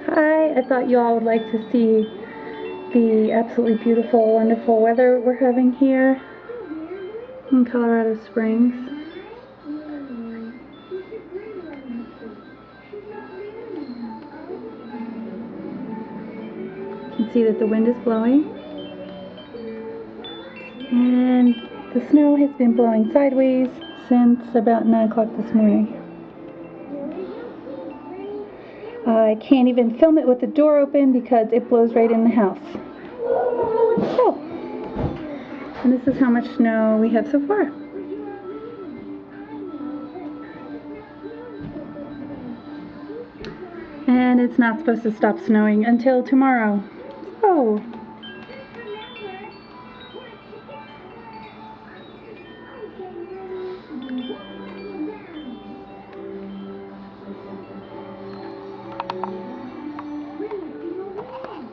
Hi, I thought you all would like to see the absolutely beautiful, wonderful weather we're having here in Colorado Springs. You can see that the wind is blowing, and the snow has been blowing sideways since about 9 o'clock this morning. I can't even film it with the door open because it blows right in the house. Oh, and this is how much snow we have so far. And it's not supposed to stop snowing until tomorrow. Oh.